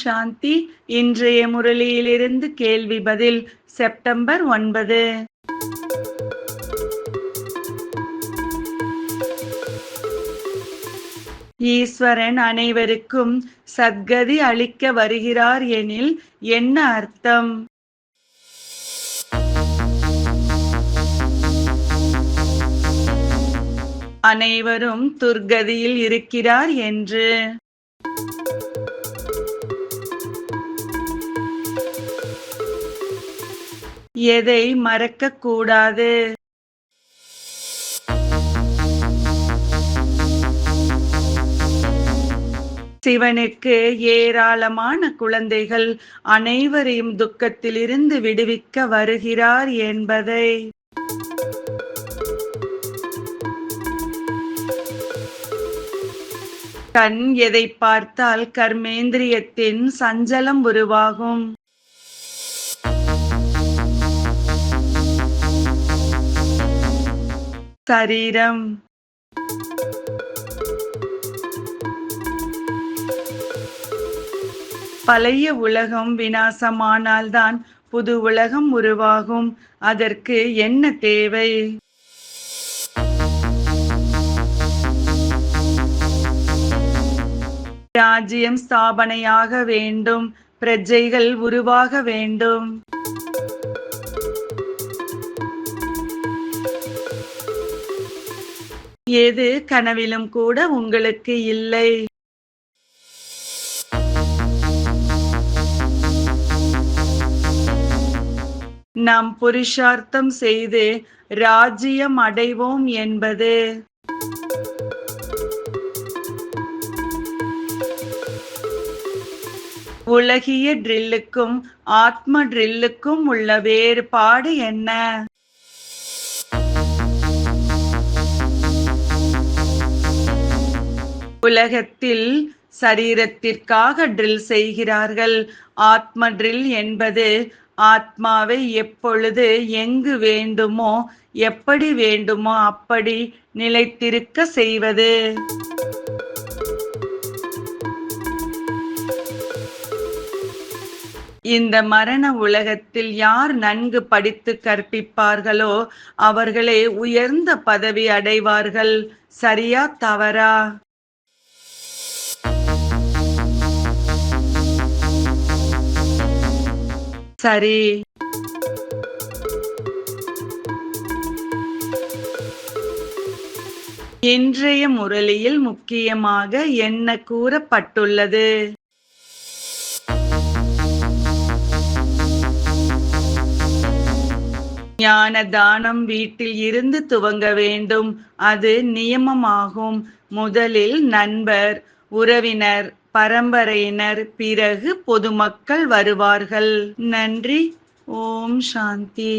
சாந்தி. இன்றைய முரளியிலிருந்து கேள்வி பதில் செப்டம்பர் 9. ஈஸ்வரன் அனைவருக்கும் சத்கதி அளிக்க வருகிறார் எனில் என்ன அர்த்தம்? அனைவரும் துர்கதியில் இருக்கிறார் என்று. எதை மறக்கக் கூடாது? சிவனுக்கு ஏராளமான குழந்தைகள் அனைவரையும் துக்கத்திலிருந்து விடுவிக்க வருகிறார் என்பதை. கண் எதை பார்த்தால் கர்மேந்திரியத்தின் சஞ்சலம் உருவாகும். சரீரம். பழைய உலகம் விநாசமானால்தான் புது உலகம் உருவாகும். அதற்கு என்ன தேவை? ராஜ்யம் ஸ்தாபனையாக வேண்டும், பிரஜைகள் உருவாக வேண்டும். எது கனவிலும் கூட உங்களுக்கு இல்லை. நாம் புருஷார்த்தம் செய்து ராஜ்யம் அடைவோம் என்பது. உலகிய ட்ரில்லுக்கும் ஆத்ம ட்ரில்லுக்கும் உள்ள வேறுபாடு என்ன? உலகத்தில் சரீரத்திற்காக ட்ரில் செய்கிறார்கள். ஆத்ம ட்ரில் என்பது ஆத்மாவை எப்பொழுது எங்கு வேண்டுமோ எப்படி வேண்டுமோ அப்படி நிலைத்திருக்க செய்வது. இந்த மரண உலகத்தில் யார் நன்கு படித்து கற்பிப்பார்களோ அவர்களே உயர்ந்த பதவி அடைவார்கள். சரியா தவறா? சரி. இன்றைய முரளியில் முக்கியமாக என்ன கூறப்பட்டுள்ளது? ஞான தானம் வீட்டில் இருந்து துவங்க வேண்டும். அது நியமமாகும். முதலில் நண்பர், உறவினர், பரம்பரையினர், பிறகு பொதுமக்கள் வருவார்கள். நன்றி. ஓம் சாந்தி.